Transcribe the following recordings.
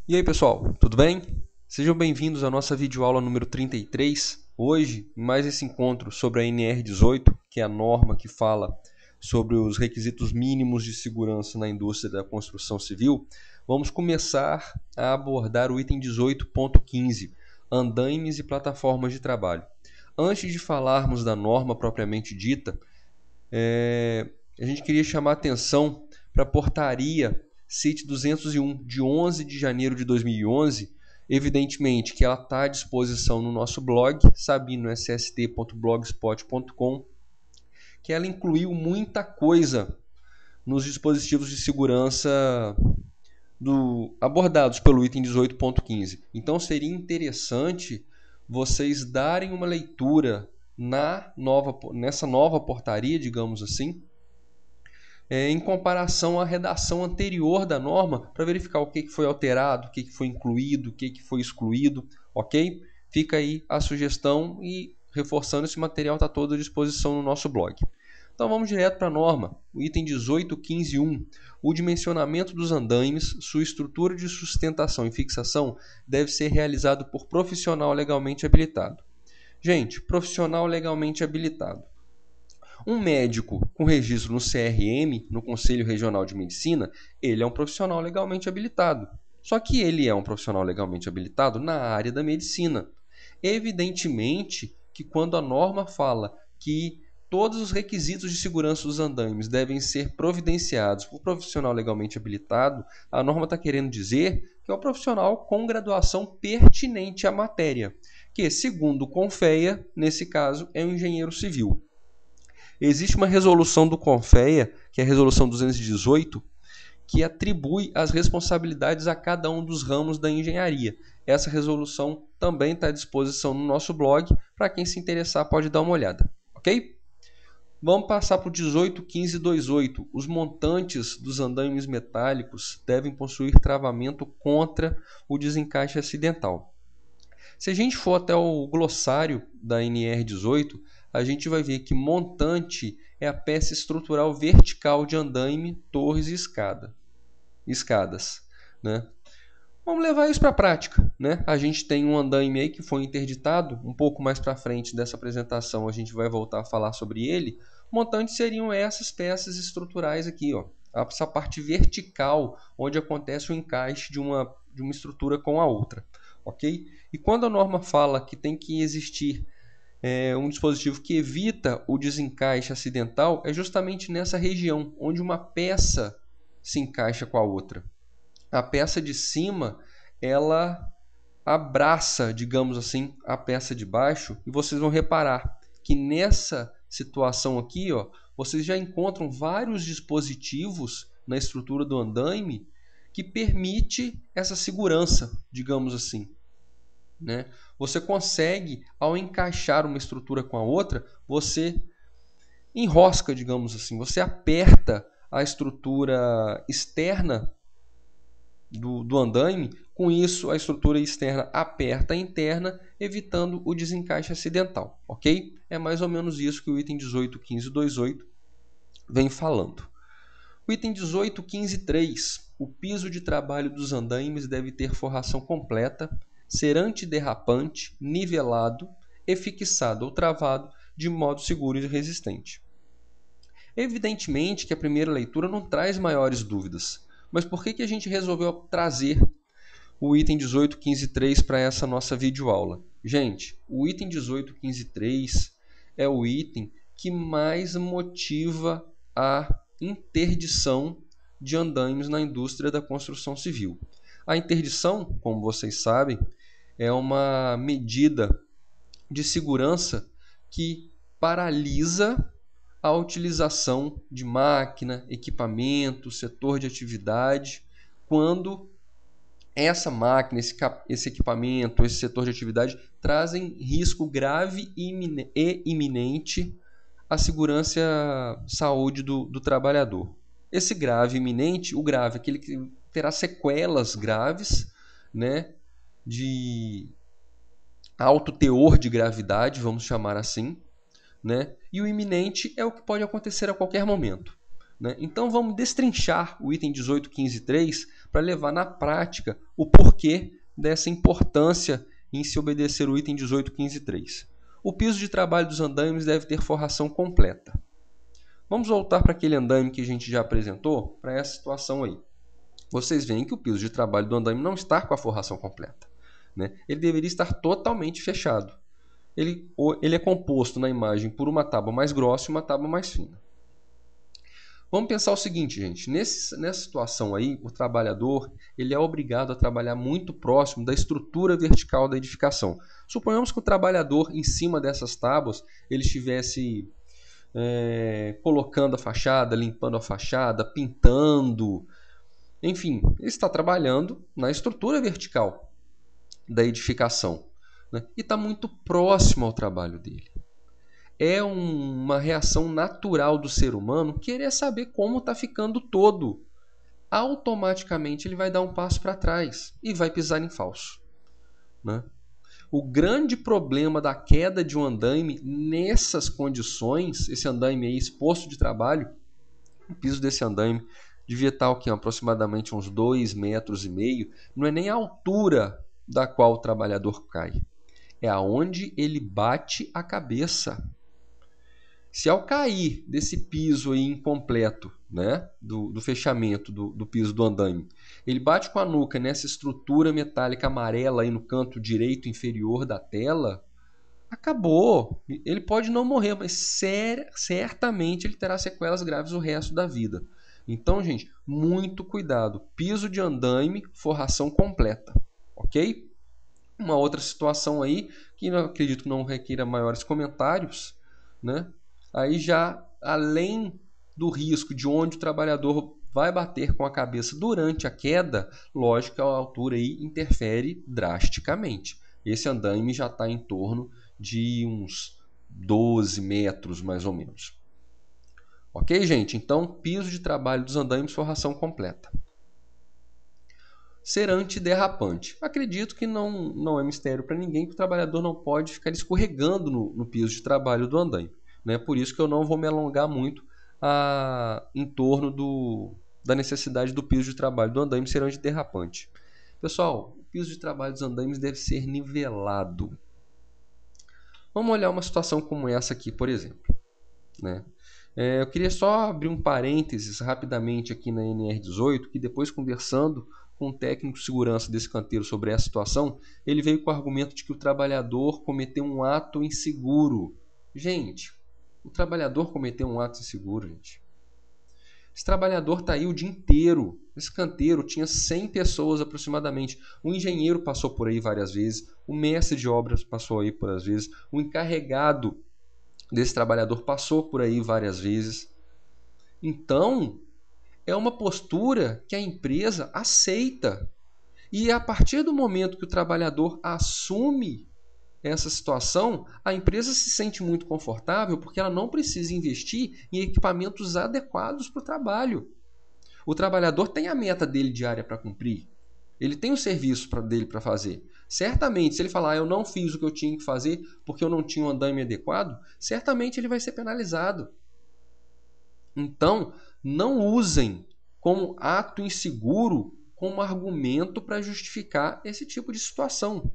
E aí pessoal, tudo bem? Sejam bem-vindos à nossa videoaula número 33. Hoje, em mais esse encontro sobre a NR18, que é a norma que fala sobre os requisitos mínimos de segurança na indústria da construção civil, vamos começar a abordar o item 18.15, andaimes e plataformas de trabalho. Antes de falarmos da norma propriamente dita, a gente queria chamar a atenção para a portaria CIT 201, de 11 de janeiro de 2011, evidentemente que ela está à disposição no nosso blog, sabinoSST.blogspot.com, que ela incluiu muita coisa nos dispositivos de segurança abordados pelo item 18.15. Então seria interessante vocês darem uma leitura nessa nova portaria, digamos assim, em comparação à redação anterior da norma, para verificar o que foi alterado, o que foi incluído, o que foi excluído, ok? Fica aí a sugestão e reforçando, esse material está todo à disposição no nosso blog. Então vamos direto para a norma, o item 18.15.1. O dimensionamento dos andaimes, sua estrutura de sustentação e fixação deve ser realizado por profissional legalmente habilitado. Gente, profissional legalmente habilitado. Um médico com registro no CRM, no Conselho Regional de Medicina, ele é um profissional legalmente habilitado. Só que ele é um profissional legalmente habilitado na área da medicina. Evidentemente que quando a norma fala que todos os requisitos de segurança dos andaimes devem ser providenciados por profissional legalmente habilitado, a norma está querendo dizer que é um profissional com graduação pertinente à matéria, que, segundo o CONFEA, nesse caso, é um engenheiro civil. Existe uma resolução do CONFEA, que é a resolução 218, que atribui as responsabilidades a cada um dos ramos da engenharia. Essa resolução também está à disposição no nosso blog, para quem se interessar pode dar uma olhada, ok? Vamos passar para o 18.15.28. Os montantes dos andaimes metálicos devem possuir travamento contra o desencaixe acidental. Se a gente for até o glossário da NR18, a gente vai ver que montante é a peça estrutural vertical de andaime, torres e escadas. Né? Vamos levar isso para a prática. Né? A gente tem um andaime aí que foi interditado, um pouco mais para frente dessa apresentação a gente vai voltar a falar sobre ele. Montantes seriam essas peças estruturais aqui, ó. Essa parte vertical, onde acontece o encaixe de uma estrutura com a outra. Ok? E quando a norma fala que tem que existir um dispositivo que evita o desencaixe acidental, é justamente nessa região, onde uma peça se encaixa com a outra. A peça de cima, ela abraça, digamos assim, a peça de baixo, e vocês vão reparar que nessa situação aqui, ó, vocês já encontram vários dispositivos na estrutura do andaime que permite essa segurança, digamos assim. Né? Você consegue, ao encaixar uma estrutura com a outra, você enrosca, digamos assim, você aperta a estrutura externa do andaime, com isso a estrutura externa aperta a interna, evitando o desencaixe acidental, ok? É mais ou menos isso que o item 18.15.28 vem falando. O item 18.15.3, o piso de trabalho dos andaimes deve ter forração completa, ser antiderrapante, nivelado e fixado ou travado de modo seguro e resistente. Evidentemente que a primeira leitura não traz maiores dúvidas, mas por que a gente resolveu trazer o item 18.15.3 para essa nossa videoaula? Gente, o item 18.15.3 é o item que mais motiva a interdição de andaimes na indústria da construção civil. A interdição, como vocês sabem, é uma medida de segurança que paralisa a utilização de máquina, equipamento, setor de atividade, quando essa máquina, esse equipamento, esse setor de atividade trazem risco grave e iminente à segurança e saúde do trabalhador. Esse grave iminente, o grave, aquele que terá sequelas graves, né, de alto teor de gravidade, vamos chamar assim, né? E o iminente é o que pode acontecer a qualquer momento. né? Então vamos destrinchar o item 18.15.3 para levar na prática o porquê dessa importância em se obedecer o item 18.15.3. O piso de trabalho dos andaimes deve ter forração completa. Vamos voltar para aquele andaime que a gente já apresentou, para essa situação aí. Vocês veem que o piso de trabalho do andaime não está com a forração completa, né? Ele deveria estar totalmente fechado. Ele é composto na imagem por uma tábua mais grossa e uma tábua mais fina. Vamos pensar o seguinte, gente. Nessa situação aí, o trabalhador ele é obrigado a trabalhar muito próximo da estrutura vertical da edificação. Suponhamos que o trabalhador, em cima dessas tábuas, ele estivesse colocando a fachada, limpando a fachada, pintando. Enfim, ele está trabalhando na estrutura vertical da edificação, né? E está muito próximo ao trabalho dele. É uma reação natural do ser humano querer saber como está ficando todo. Automaticamente ele vai dar um passo para trás e vai pisar em falso, né? O grande problema da queda de um andaime nessas condições, esse andaime aí exposto de trabalho, o piso desse andaime devia estar aproximadamente uns 2,5 metros, não é nem a altura da qual o trabalhador cai, é aonde ele bate a cabeça. Se ao cair desse piso aí incompleto, né, do fechamento do piso do andaime, ele bate com a nuca nessa estrutura metálica amarela aí no canto direito inferior da tela, acabou. Ele pode não morrer, mas certamente ele terá sequelas graves o resto da vida. Então, gente, muito cuidado. Piso de andaime, forração completa, ok? Uma outra situação aí, que eu acredito que não requira maiores comentários, né? Aí já, além do risco de onde o trabalhador vai bater com a cabeça durante a queda, lógico que a altura aí interfere drasticamente. Esse andaime já está em torno de uns 12 metros, mais ou menos. Ok, gente? Então, piso de trabalho dos andaimes, forração completa. Ser antiderrapante. Acredito que não é mistério para ninguém que o trabalhador não pode ficar escorregando no piso de trabalho do andaime, né? Por isso que eu não vou me alongar muito em torno da necessidade do piso de trabalho do andaime ser antiderrapante. Pessoal, o piso de trabalho dos andaimes deve ser nivelado. Vamos olhar uma situação como essa aqui, por exemplo, né? Eu queria só abrir um parênteses rapidamente aqui na NR18, que depois conversando com o técnico de segurança desse canteiro sobre essa situação, ele veio com o argumento de que o trabalhador cometeu um ato inseguro. Gente, o trabalhador cometeu um ato inseguro, gente. Esse trabalhador está aí o dia inteiro. Esse canteiro tinha 100 pessoas aproximadamente. O engenheiro passou por aí várias vezes, o mestre de obras passou aí várias vezes, o encarregado desse trabalhador passou por aí várias vezes. Então, é uma postura que a empresa aceita. E a partir do momento que o trabalhador assume essa situação, a empresa se sente muito confortável porque ela não precisa investir em equipamentos adequados para o trabalho. O trabalhador tem a meta dele diária para cumprir. Ele tem o serviço dele para fazer. Certamente, se ele falar, eu não fiz o que eu tinha que fazer porque eu não tinha um andaime adequado, certamente ele vai ser penalizado. Então, não usem como ato inseguro como argumento para justificar esse tipo de situação.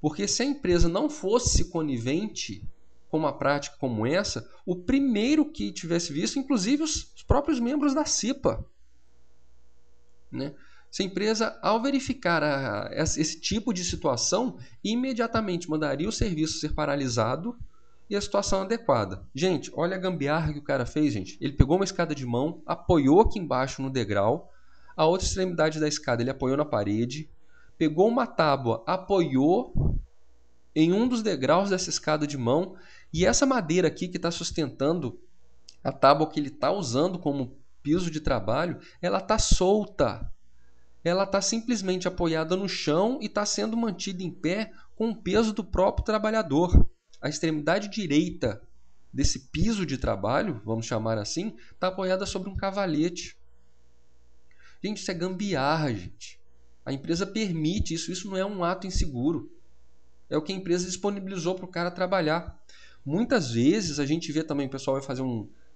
Porque se a empresa não fosse conivente com uma prática como essa, o primeiro que tivesse visto, inclusive os próprios membros da CIPA, né? Se a empresa, ao verificar esse tipo de situação, imediatamente mandaria o serviço ser paralisado e a situação adequada. Gente, olha a gambiarra que o cara fez, gente. Ele pegou uma escada de mão, apoiou aqui embaixo no degrau, a outra extremidade da escada ele apoiou na parede, pegou uma tábua, apoiou em um dos degraus dessa escada de mão, e essa madeira aqui que está sustentando a tábua que ele está usando como piso de trabalho, ela está solta. Ela está simplesmente apoiada no chão e está sendo mantida em pé com o peso do próprio trabalhador. A extremidade direita desse piso de trabalho, vamos chamar assim, está apoiada sobre um cavalete. Gente, isso é gambiarra, gente. A empresa permite isso, isso não é um ato inseguro. É o que a empresa disponibilizou para o cara trabalhar. Muitas vezes a gente vê também, o pessoal vai fazer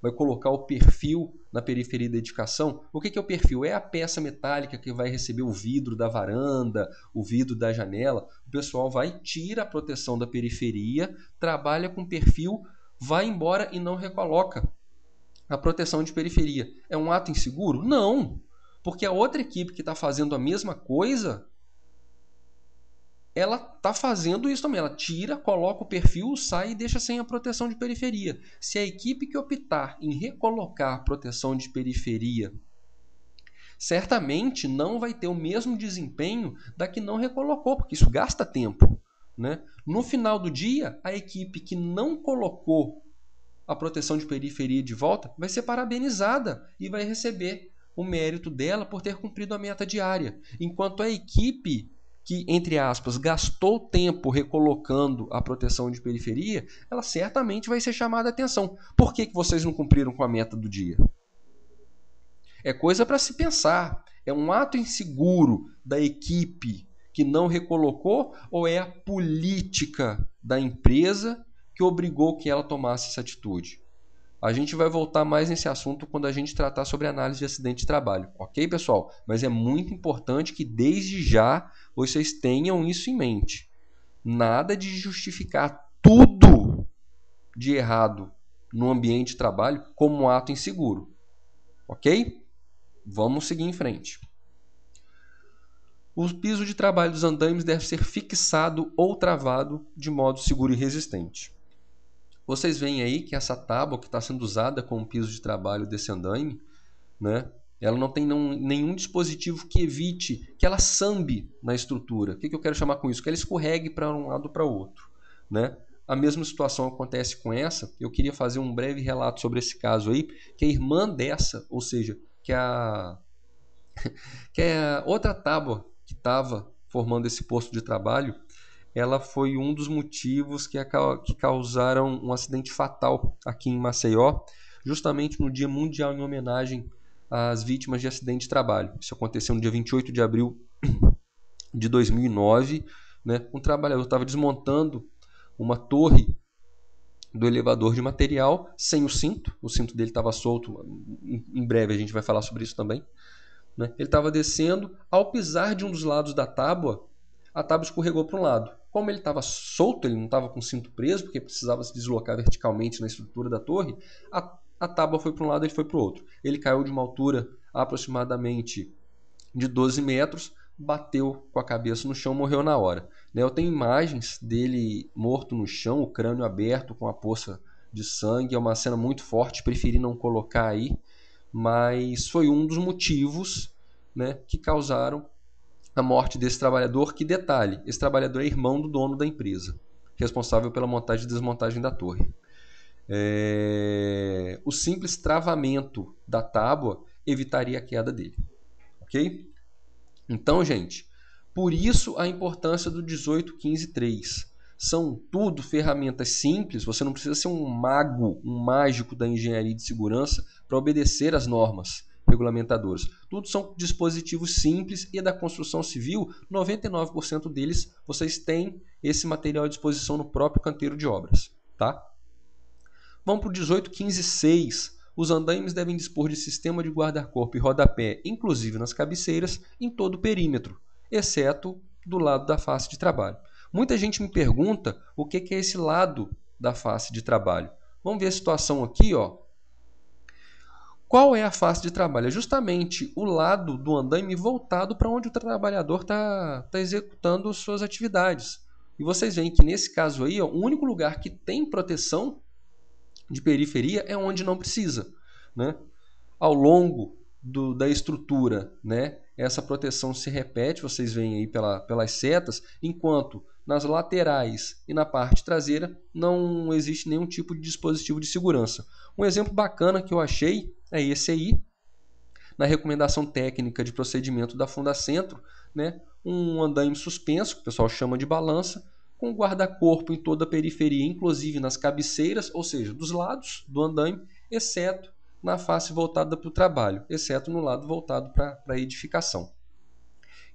vai colocar o perfil na periferia da edificação. O que é o perfil? É a peça metálica que vai receber o vidro da varanda, o vidro da janela. O pessoal vai, tira a proteção da periferia, trabalha com perfil, vai embora e não recoloca a proteção de periferia. É um ato inseguro? Não, porque a outra equipe que está fazendo a mesma coisa, ela está fazendo isso também. Ela tira, coloca o perfil, sai e deixa sem a proteção de periferia. Se a equipe que optar em recolocar a proteção de periferia, certamente não vai ter o mesmo desempenho da que não recolocou, porque isso gasta tempo, né? No final do dia, a equipe que não colocou a proteção de periferia de volta vai ser parabenizada e vai receber o mérito dela por ter cumprido a meta diária. Enquanto a equipe que, entre aspas, gastou tempo recolocando a proteção de periferia, ela certamente vai ser chamada a atenção. Por que vocês não cumpriram com a meta do dia? É coisa para se pensar. É um ato inseguro da equipe que não recolocou ou é a política da empresa que obrigou que ela tomasse essa atitude? A gente vai voltar mais nesse assunto quando a gente tratar sobre análise de acidente de trabalho, ok, pessoal? Mas é muito importante que desde já vocês tenham isso em mente. Nada de justificar tudo de errado no ambiente de trabalho como um ato inseguro, ok? Vamos seguir em frente. O piso de trabalho dos andaimes deve ser fixado ou travado de modo seguro e resistente. Vocês veem aí que essa tábua que está sendo usada como piso de trabalho desse andaime, né, ela não tem nenhum dispositivo que evite que ela sambe na estrutura. O que eu quero chamar com isso? Que ela escorregue para um lado ou para o outro, né? A mesma situação acontece com essa. Eu queria fazer um breve relato sobre esse caso aí, que a irmã dessa, ou seja, que a outra tábua que estava formando esse posto de trabalho, ela foi um dos motivos que causaram um acidente fatal aqui em Maceió, justamente no Dia Mundial em homenagem às vítimas de acidente de trabalho. Isso aconteceu no dia 28 de abril de 2009. Né? Um trabalhador estava desmontando uma torre do elevador de material sem o cinto dele estava solto, em breve a gente vai falar sobre isso também. Né? Ele estava descendo, ao pisar de um dos lados da tábua, a tábua escorregou para um lado. Como ele estava solto, ele não estava com o cinto preso, porque precisava se deslocar verticalmente na estrutura da torre, a tábua foi para um lado e ele foi para o outro. Ele caiu de uma altura aproximadamente de 12 metros, bateu com a cabeça no chão, morreu na hora. Eu tenho imagens dele morto no chão, o crânio aberto com a poça de sangue. É uma cena muito forte, preferi não colocar aí, mas foi um dos motivos, né, que causaram a morte desse trabalhador. Que detalhe, esse trabalhador é irmão do dono da empresa, responsável pela montagem e desmontagem da torre. O simples travamento da tábua evitaria a queda dele. Ok? Então, gente, por isso a importância do 18.15.3. São tudo ferramentas simples, você não precisa ser um mago, um mágico da engenharia de segurança para obedecer às normas regulamentadoras. Tudo são dispositivos simples e da construção civil, 99% deles vocês têm esse material à disposição no próprio canteiro de obras. Tá? Vamos para o 18.15.6. Os andaimes devem dispor de sistema de guarda-corpo e rodapé, inclusive nas cabeceiras, em todo o perímetro, exceto do lado da face de trabalho. Muita gente me pergunta o que é esse lado da face de trabalho. Vamos ver a situação aqui, ó. Qual é a face de trabalho? É justamente o lado do andaime voltado para onde o trabalhador está executando suas atividades. E vocês veem que nesse caso aí, ó, o único lugar que tem proteção de periferia é onde não precisa. Né? Ao longo da estrutura, né, essa proteção se repete, vocês veem aí pelas setas, enquanto nas laterais e na parte traseira não existe nenhum tipo de dispositivo de segurança. Um exemplo bacana que eu achei é esse aí, na recomendação técnica de procedimento da Fundacentro, né, um andaime suspenso, que o pessoal chama de balança, com guarda-corpo em toda a periferia, inclusive nas cabeceiras, ou seja, dos lados do andaime, exceto na face voltada para o trabalho, exceto no lado voltado para a edificação.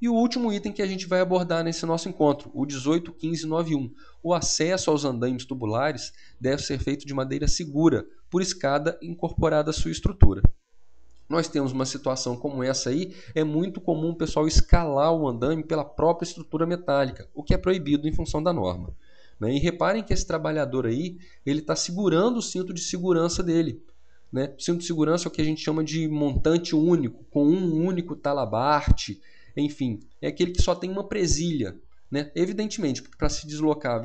E o último item que a gente vai abordar nesse nosso encontro, o 18.15.9.1. O acesso aos andaimes tubulares deve ser feito de maneira segura, por escada incorporada à sua estrutura. Nós temos uma situação como essa aí, é muito comum o pessoal escalar o andaime pela própria estrutura metálica, o que é proibido em função da norma. Né? E reparem que esse trabalhador aí, ele está segurando o cinto de segurança dele. Né? O cinto de segurança é o que a gente chama de montante único, com um único talabarte, enfim, é aquele que só tem uma presilha. Né? Evidentemente, porque para se deslocar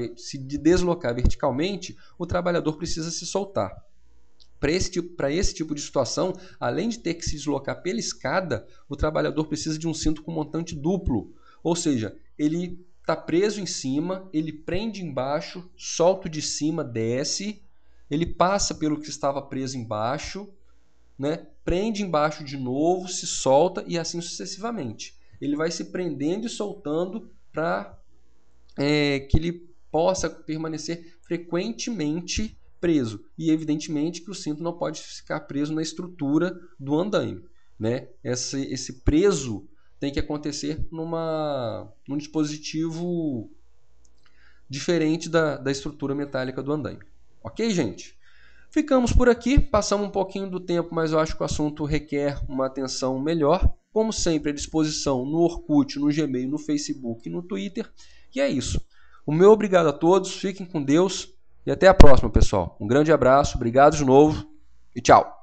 verticalmente, o trabalhador precisa se soltar. Para esse tipo de situação, além de ter que se deslocar pela escada, o trabalhador precisa de um cinto com montante duplo. Ou seja, ele está preso em cima, ele prende embaixo, solta de cima, desce, ele passa pelo que estava preso embaixo, né? Prende embaixo de novo, se solta e assim sucessivamente. Ele vai se prendendo e soltando para que ele possa permanecer frequentemente preso. E evidentemente que o cinto não pode ficar preso na estrutura do andaime. Né? Esse preso tem que acontecer num dispositivo diferente da estrutura metálica do andaime. Ok, gente? Ficamos por aqui, passamos um pouquinho do tempo, mas eu acho que o assunto requer uma atenção melhor. Como sempre, à disposição no Orkut, no Gmail, no Facebook e no Twitter. E é isso. O meu obrigado a todos, fiquem com Deus e até a próxima, pessoal. Um grande abraço, obrigado de novo e tchau!